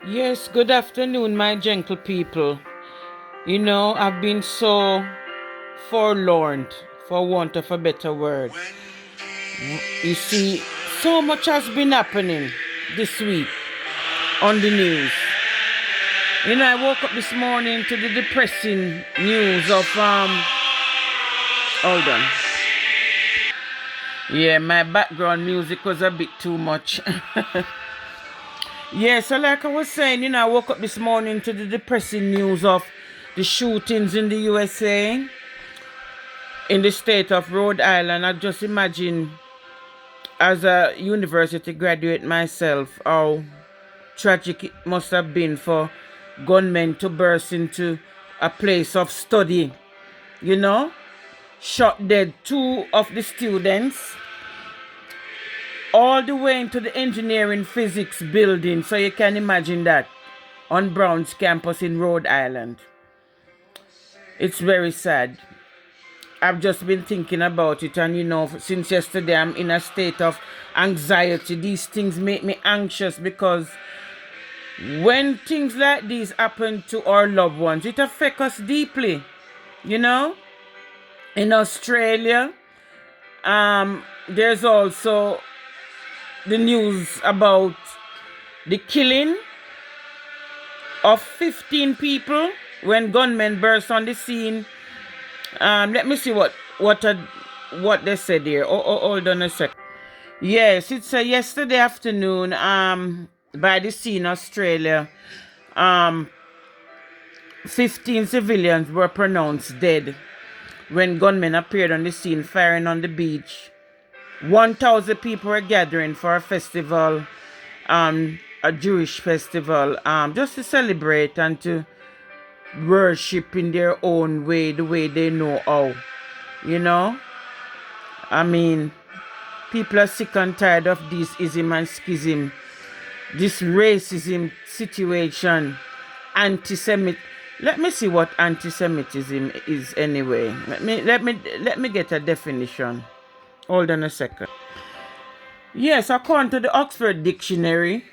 Yes, good afternoon, my gentle people. I've been so forlorn, for want of a better word. You see, so much has been happening this week on the news. I woke up this morning to the depressing news of hold on. Yeah, my background music was a bit too much. Yeah, so like I was saying, I woke up this morning to the depressing news of the shootings in the USA, in the state of Rhode Island. I just imagine, as a university graduate myself, how tragic it must have been for gunmen to burst into a place of study, shot dead two of the students, all the way into the engineering physics building. So you can imagine that on Brown's campus in Rhode Island. It's very sad. I've just been thinking about it, and since yesterday I'm in a state of anxiety. These things make me anxious because when things like these happen to our loved ones, it affects us deeply. In Australia, there's also the news about the killing of 15 people when gunmen burst on the scene. Let me see what they said here. Hold on a sec. Yes, it's yesterday afternoon. By the scene, Australia. 15 civilians were pronounced dead when gunmen appeared on the scene, firing on the beach. 1,000 people were gathering for a festival, a Jewish festival, just to celebrate and to worship in their own way, the way they know how. I mean, people are sick and tired of this ism and schism, this racism situation, anti-Semitic. Let me see what anti-Semitism is anyway. Let me get a definition. Hold on a second. Yes, according to the Oxford Dictionary,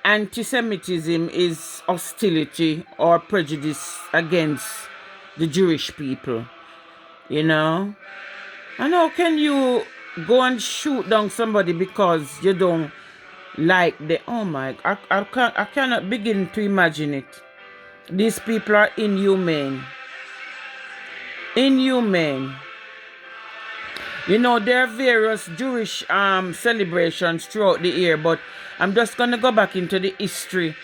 anti-Semitism is hostility or prejudice against the Jewish people. And how can you go and shoot down somebody because you don't like the... Oh my... I cannot begin to imagine it. These people are inhumane. Inhumane. There are various Jewish celebrations throughout the year, but I'm just going to go back into the history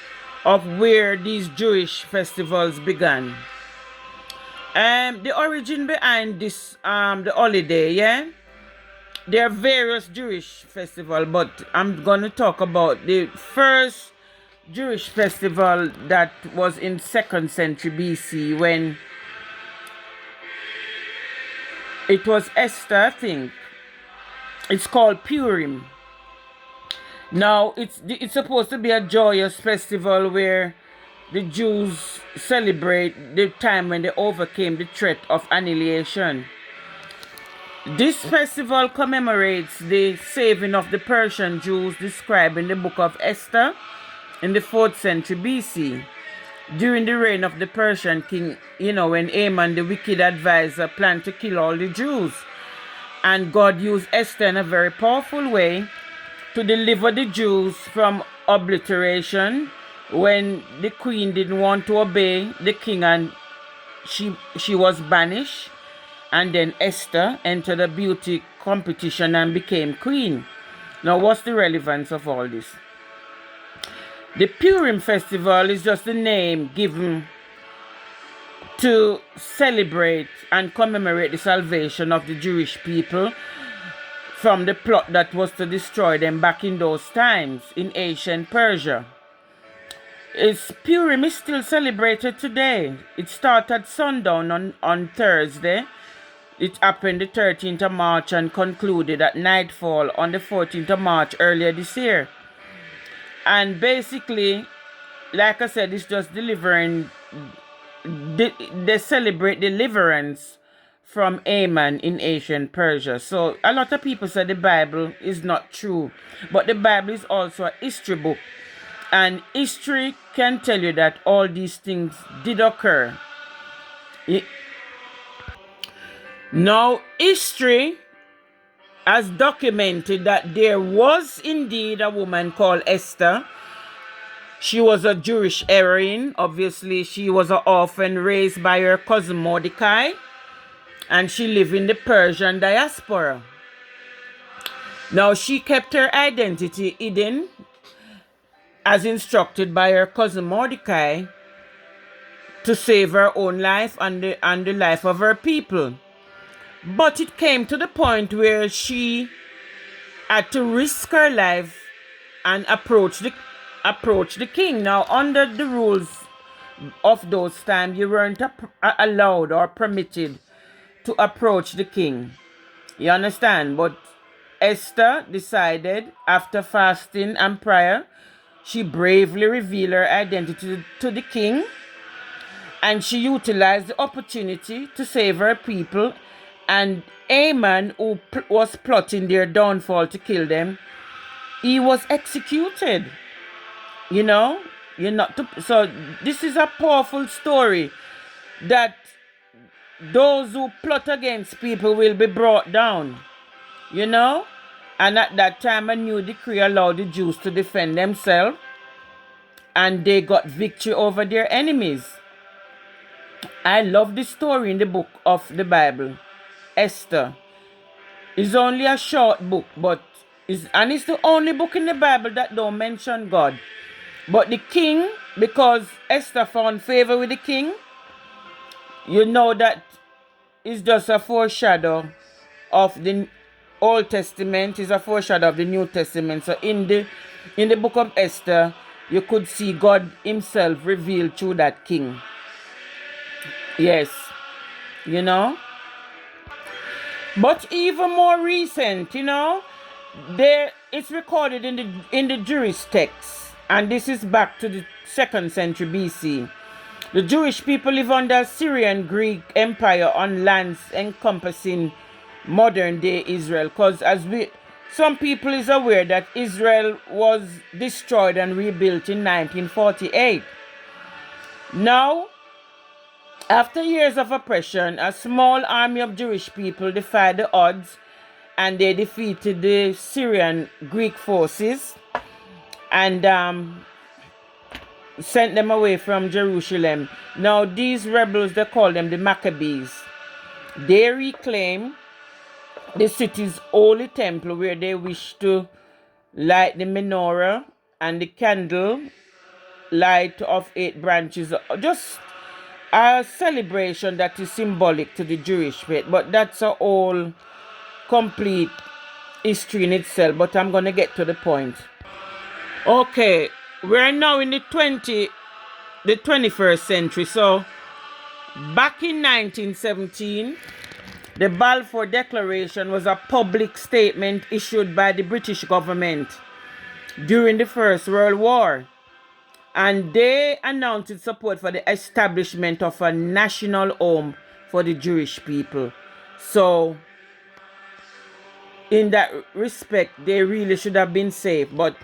of where these Jewish festivals began. The origin behind this the holiday, yeah? There are various Jewish festivals, but I'm going to talk about the first Jewish festival that was in 2nd century BC, when it was Esther, I think. It's called Purim. Now, it's supposed to be a joyous festival where the Jews celebrate the time when they overcame the threat of annihilation. This festival commemorates the saving of the Persian Jews described in the book of Esther in the 4th century BC. During the reign of the Persian king, when Haman, the wicked advisor, planned to kill all the Jews. And God used Esther in a very powerful way to deliver the Jews from obliteration when the queen didn't want to obey the king, and she was banished. And then Esther entered a beauty competition and became queen. Now, what's the relevance of all this? The Purim festival is just a name given to celebrate and commemorate the salvation of the Jewish people from the plot that was to destroy them back in those times in ancient Persia. Purim is still celebrated today. It started sundown on Thursday. It happened the 13th of March and concluded at nightfall on the 14th of March earlier this year. And basically, like I said, it's just delivering... They celebrate deliverance from Haman in ancient Persia. So a lot of people say the Bible is not true. But the Bible is also a history book. And history can tell you that all these things did occur. Now, history has documented that there was indeed a woman called Esther. She was a Jewish heroine. Obviously, she was an orphan raised by her cousin Mordecai, and she lived in the Persian diaspora. Now, she kept her identity hidden as instructed by her cousin Mordecai to save her own life and the life of her people. But it came to the point where she had to risk her life and approach the king. Now, under the rules of those times, you weren't allowed or permitted to approach the king. You understand? But Esther decided, after fasting and prayer, she bravely revealed her identity to the king, and she utilized the opportunity to save her people. And Haman, who was plotting their downfall to kill them, he was executed. You know, so this is a powerful story that those who plot against people will be brought down. You know, and at that time a new decree allowed the Jews to defend themselves, and they got victory over their enemies. I love this story in the book of the Bible, Esther. It's only a short book, but it's the only book in the Bible that don't mention God. But the king, because Esther found favor with the king, you know that is just a foreshadow of the Old Testament, is a foreshadow of the New Testament. So in the book of Esther, you could see God himself revealed through that king. Yes, you know. But even more recent, you know, it's recorded in the Jewish text, and this is back to the 2nd century BC. The Jewish people live under Syrian Greek Empire on lands encompassing modern day Israel, because some people is aware that Israel was destroyed and rebuilt in 1948. Now, after years of oppression, a small army of Jewish people defied the odds, and they defeated the Syrian Greek forces and sent them away from Jerusalem. Now, these rebels, they call them the Maccabees. They reclaim the city's holy temple, where they wish to light the menorah and the candle light of 8 branches. Just a celebration that is symbolic to the Jewish faith. But that's a whole complete history in itself. But I'm going to get to the point. Okay, we're now in the 21st century. So, back in 1917, the Balfour Declaration was a public statement issued by the British government during the First World War. And they announced support for the establishment of a national home for the Jewish people. So, in that respect, they really should have been safe. But,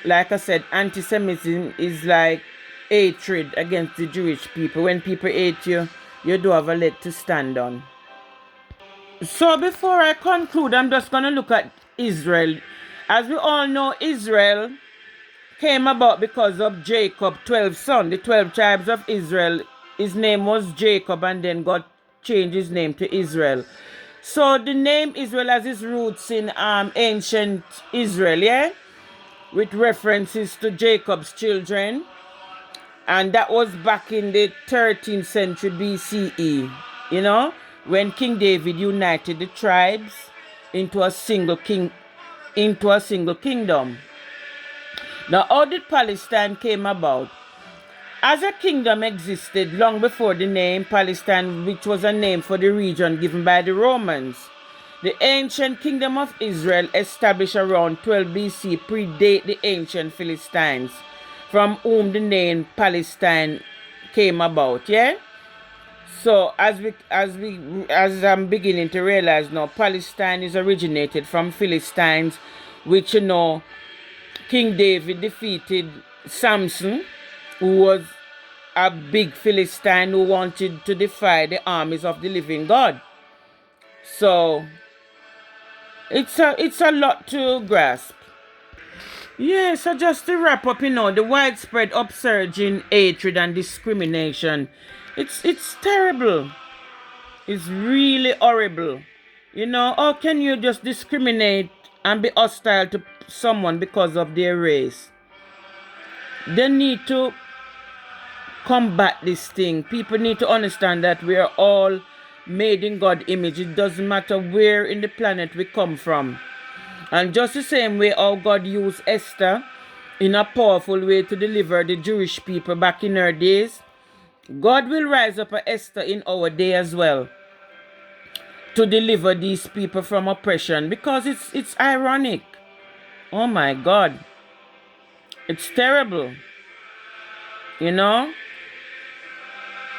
like I said, anti-Semitism is like hatred against the Jewish people. When people hate you, you do have a leg to stand on. So before I conclude, I'm just going to look at Israel. As we all know, Israel came about because of Jacob, 12 sons, the 12 tribes of Israel. His name was Jacob, and then God changed his name to Israel. So the name Israel has its roots in ancient Israel, yeah? With references to Jacob's children. And that was back in the 13th century BCE, you know, when King David united the tribes into a single kingdom. Now, how did Palestine came about? As a kingdom existed long before the name Palestine, which was a name for the region given by the Romans. The ancient kingdom of Israel, established around 12 BC, predate the ancient Philistines, from whom the name Palestine came about, yeah? So as I'm beginning to realize now, Palestine is originated from Philistines, which, you know, King David defeated Samson, who was a big Philistine who wanted to defy the armies of the living God. So it's a lot to grasp. Yeah, so just to wrap up, the widespread upsurge in hatred and discrimination. It's terrible. It's really horrible. How can you just discriminate and be hostile to someone because of their race? They need to combat this thing. People need to understand that we are all made in God's image. It doesn't matter where in the planet we come from. And just the same way how God used Esther in a powerful way to deliver the Jewish people back in her days, God will rise up a Esther in our day as well to deliver these people from oppression, because it's ironic. Oh my God. It's terrible.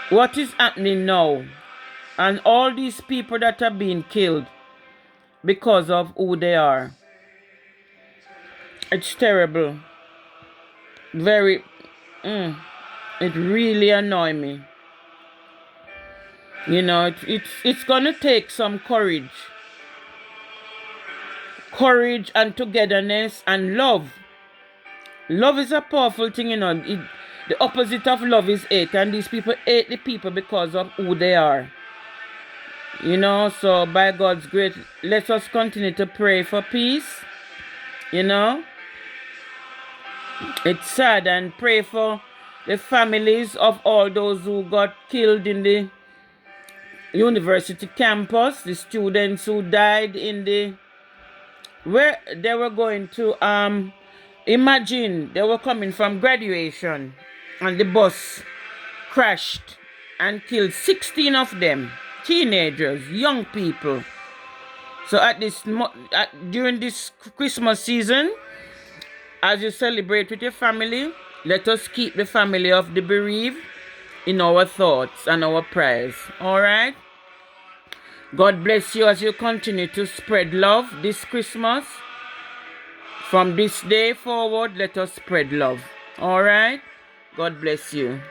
What is happening now? And all these people that are being killed because of who they are. It's terrible. Very, it really annoys me. It's gonna take some courage. Courage and togetherness and love. Love is a powerful thing, the opposite of love is hate, and these people hate the people because of who they are. So by God's grace, let us continue to pray for peace. It's sad, and pray for the families of all those who got killed in the university campus, the students who died where they were going to, imagine they were coming from graduation and the bus crashed and killed 16 of them, teenagers, young people. So during this Christmas season, as you celebrate with your family, let us keep the family of the bereaved in our thoughts and our prayers. All right? God bless you as you continue to spread love this Christmas. From this day forward, let us spread love. All right? God bless you.